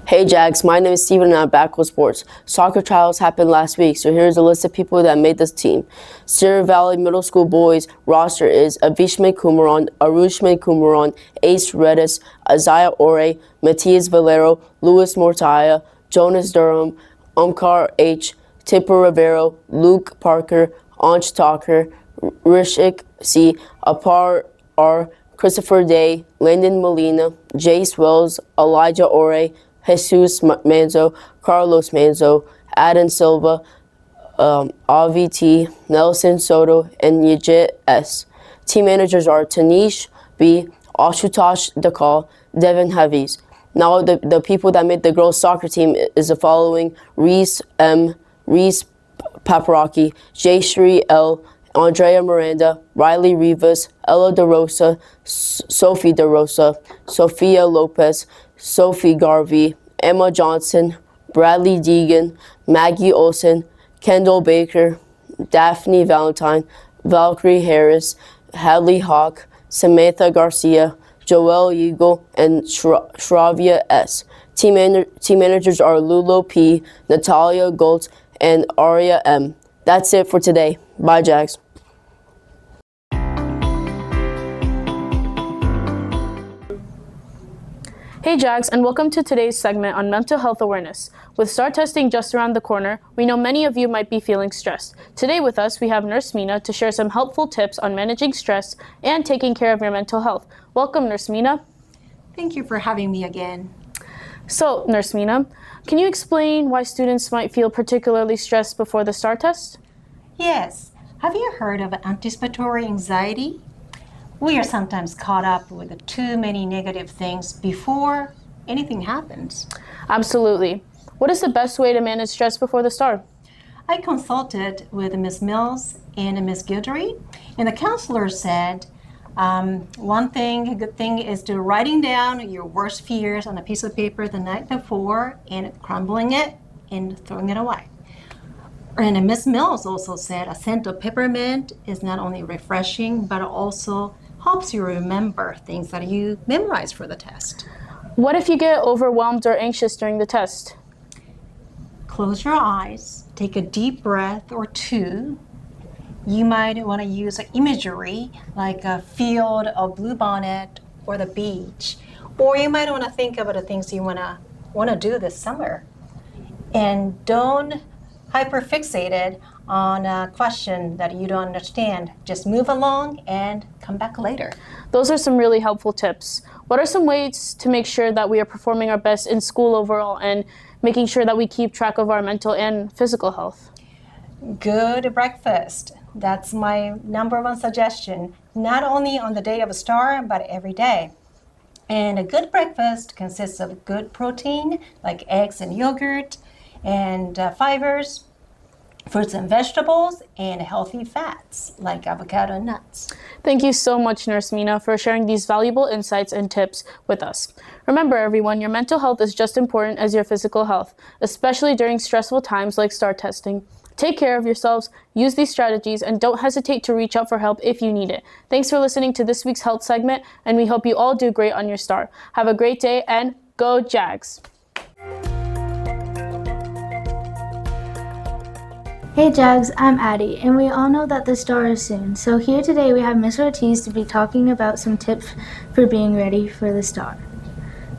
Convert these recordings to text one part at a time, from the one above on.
Hey Jags, my name is Steven and I'm back with sports. Soccer trials happened last week, so here's a list of people that made this team. Sierra Valley Middle School boys roster is Avishme Kumaran, Arushme Kumaran, Ace Redis, Isaiah Ore, Matias Valero, Luis Mortaya, Jonas Durham, Omkar H, Tipper Rivero, Luke Parker, Ansh Talker, Rishik C, Apar R, Christopher Day, Landon Molina, Jace Wells, Elijah Ore, Jesus Manzo, Carlos Manzo, Adam Silva, Avi T, Nelson Soto, and Yajit S. Team managers are Tanish B, Ashutosh Dakal, Devin Haviz. Now the people that made the girls soccer team is the following: Reese M, Reese Paparaki, Jayshree L, Andrea Miranda, Riley Rivas, Ella DeRosa, Sophie DeRosa, Sophia Lopez, Sophie Garvey, Emma Johnson, Bradley Deegan, Maggie Olson, Kendall Baker, Daphne Valentine, Valkyrie Harris, Hadley Hawk, Samantha Garcia, Joelle Eagle, and Shravia S. Team managers are Lulo P, Natalia Goltz, and Aria M. That's it for today. Bye, Jags. Hey Jags, and welcome to today's segment on mental health awareness. With STAR testing just around the corner, we know many of you might be feeling stressed. Today with us, we have Nurse Mina to share some helpful tips on managing stress and taking care of your mental health. Welcome, Nurse Mina. Thank you for having me again. So, Nurse Mina, can you explain why students might feel particularly stressed before the STAR test? Yes. Have you heard of anticipatory anxiety? We are sometimes caught up with too many negative things before anything happens. Absolutely. What is the best way to manage stress before the STAR? I consulted with Ms. Mills and Ms. Guidry, and the counselor said a good thing is to writing down your worst fears on a piece of paper the night before and crumbling it and throwing it away. And Ms. Mills also said a scent of peppermint is not only refreshing, but also helps you remember things that you memorized for the test. What if you get overwhelmed or anxious during the test? Close your eyes, take a deep breath or two. You might want to use imagery like a field, a bluebonnet, or the beach. Or you might want to think about the things you want to do this summer. And don't hyperfixate it on a question that you don't understand. Just move along and come back later. Those are some really helpful tips. What are some ways to make sure that we are performing our best in school overall and making sure that we keep track of our mental and physical health? Good breakfast. That's my number one suggestion, not only on the day of a STAR, but every day. And a good breakfast consists of good protein, like eggs and yogurt, and fibers, fruits and vegetables, and healthy fats like avocado and nuts. Thank you so much, Nurse Mina, for sharing these valuable insights and tips with us. Remember, everyone, your mental health is just important as your physical health, especially during stressful times like STAR testing. Take care of yourselves, use these strategies, and don't hesitate to reach out for help if you need it. Thanks for listening to this week's health segment, and we hope you all do great on your STAR. Have a great day, and go Jags! Hey Jags, I'm Addie, and we all know that the STAR is soon. So here today we have Ms. Ortiz to be talking about some tips for being ready for the STAR.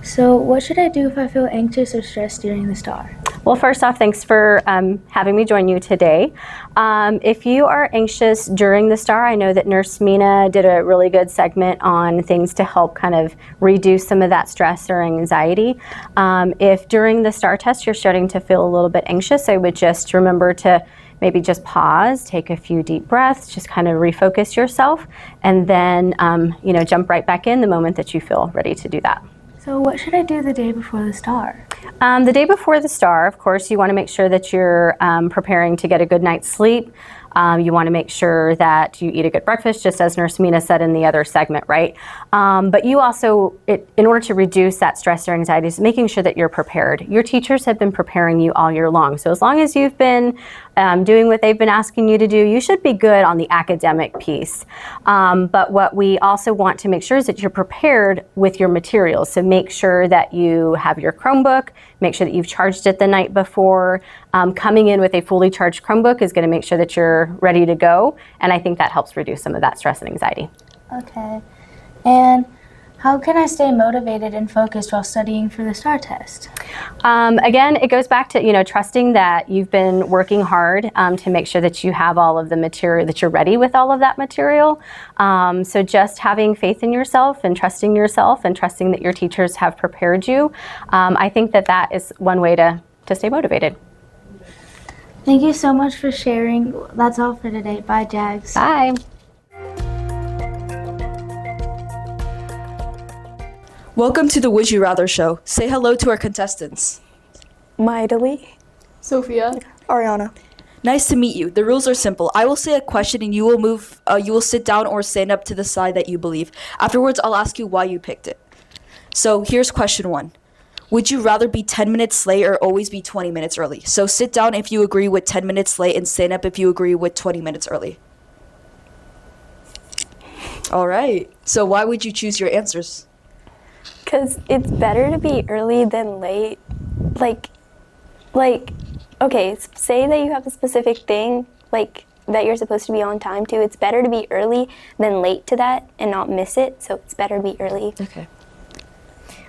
So what should I do if I feel anxious or stressed during the STAR? Well, first off, thanks for having me join you today. If you are anxious during the STAR, I know that Nurse Mina did a really good segment on things to help kind of reduce some of that stress or anxiety. If during the STAR test you're starting to feel a little bit anxious, I would just remember to maybe just pause, take a few deep breaths, just kind of refocus yourself, and then jump right back in the moment that you feel ready to do that. So what should I do the day before the STAR? The day before the STAR, of course, you want to make sure that you're preparing to get a good night's sleep. You want to make sure that you eat a good breakfast, just as Nurse Mina said in the other segment, right? But you also, in order to reduce that stress or anxiety, is making sure that you're prepared. Your teachers have been preparing you all year long. So as long as you've been doing what they've been asking you to do, you should be good on the academic piece. But what we also want to make sure is that you're prepared with your materials. So make sure that you have your Chromebook, make sure that you've charged it the night before. Coming in with a fully charged Chromebook is going to make sure that you're ready to go, and I think that helps reduce some of that stress and anxiety. Okay. And how can I stay motivated and focused while studying for the STAR test? Again, it goes back to trusting that you've been working hard to make sure that you have all of the material, that you're ready with all of that material. So just having faith in yourself and trusting that your teachers have prepared you. I think that is one way to stay motivated. Thank you so much for sharing. That's all for today. Bye, Jags. Bye. Welcome to the Would You Rather show. Say hello to our contestants. Mightily. Sophia. Ariana. Nice to meet you. The rules are simple. I will say a question and you will sit down or stand up to the side that you believe. Afterwards, I'll ask you why you picked it. So here's question 1. Would you rather be 10 minutes late or always be 20 minutes early? So sit down if you agree with 10 minutes late and stand up if you agree with 20 minutes early. All right. So why would you choose your answers? Because it's better to be early than late. Like, okay, say that you have a specific thing, like, that you're supposed to be on time to. It's better to be early than late to that and not miss it. So it's better to be early. Okay.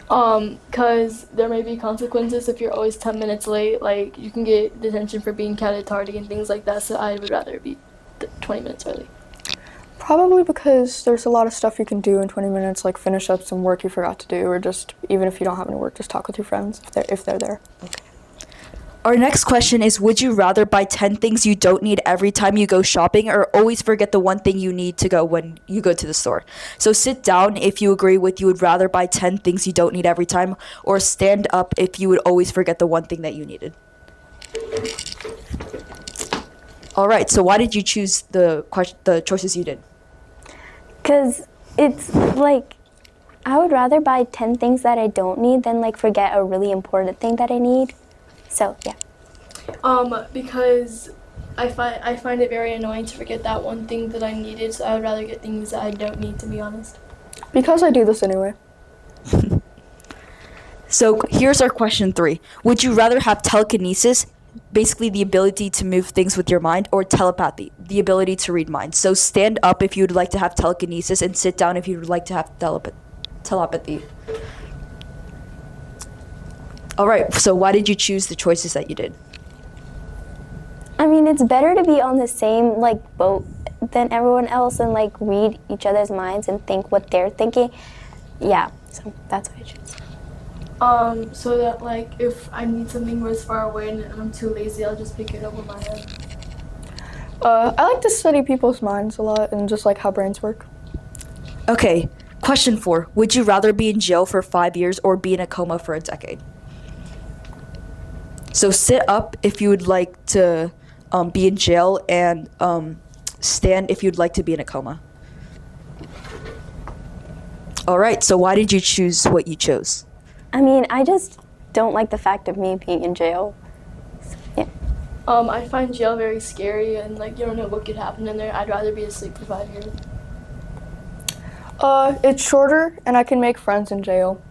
Because there may be consequences if you're always 10 minutes late. Like, you can get detention for being counted tardy and things like that. So I would rather be 20 minutes early. Probably because there's a lot of stuff you can do in 20 minutes, like finish up some work you forgot to do, or just, even if you don't have any work, just talk with your friends if they're there. Okay. Our next question is, would you rather buy 10 things you don't need every time you go shopping or always forget the one thing you need to go when you go to the store? So sit down if you agree with you would rather buy 10 things you don't need every time, or stand up if you would always forget the one thing that you needed. All right, so why did you choose the choices you did? Because it's like, I would rather buy 10 things that I don't need than like forget a really important thing that I need. So, yeah. Because I find it very annoying to forget that one thing that I needed, so I would rather get things that I don't need, to be honest. Because I do this anyway. So here's our question 3. Would you rather have telekinesis, basically the ability to move things with your mind, or telepathy, the ability to read minds? So stand up if you'd like to have telekinesis and sit down if you'd like to have telepathy. All right, so why did you choose the choices that you did? I mean, it's better to be on the same like boat than everyone else and like read each other's minds and think what they're thinking. Yeah, so that's what I chose. So that like if I need something where it's far away and I'm too lazy, I'll just pick it up with my head. I like to study people's minds a lot and just like how brains work. Okay, question 4. Would you rather be in jail for 5 years or be in a coma for a decade? So sit up if you would like to be in jail, and stand if you'd like to be in a coma. All right, so why did you choose what you chose? I mean, I just don't like the fact of me being in jail. So, yeah. I find jail very scary and like you don't know what could happen in there. I'd rather be asleep for 5 years. It's shorter and I can make friends in jail.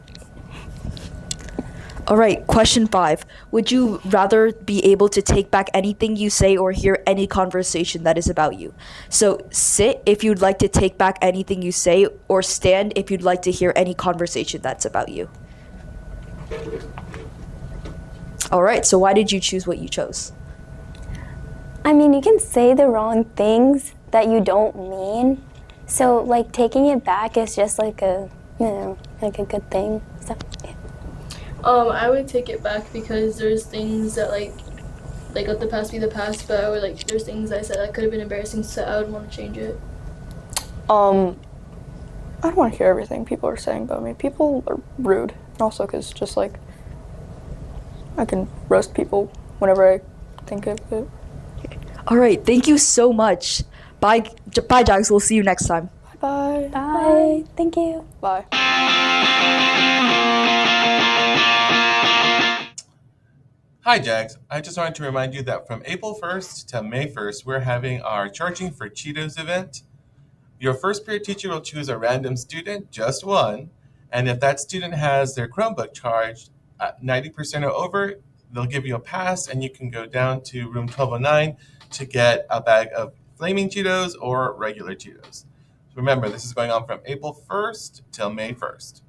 All right, question 5. Would you rather be able to take back anything you say or hear any conversation that is about you? So sit if you'd like to take back anything you say, or stand if you'd like to hear any conversation that's about you. All right, so why did you choose what you chose? I mean, you can say the wrong things that you don't mean. So, like, taking it back is just like a, like a good thing. So, yeah. I would take it back because there's things that like let the past be the past, but I would there's things I said that could have been embarrassing, so I would want to change it. I don't want to hear everything people are saying about me. People are rude. And also because just like, I can roast people whenever I think of it. All right, thank you so much. Bye, Jags. We'll see you next time. Bye. Bye. Thank you. Bye. Hi, Jags. I just wanted to remind you that from April 1st to May 1st, we're having our Charging for Cheetos event. Your first period teacher will choose a random student, just one, and if that student has their Chromebook charged at 90% or over, they'll give you a pass and you can go down to room 1209 to get a bag of Flaming Cheetos or regular Cheetos. Remember, this is going on from April 1st till May 1st.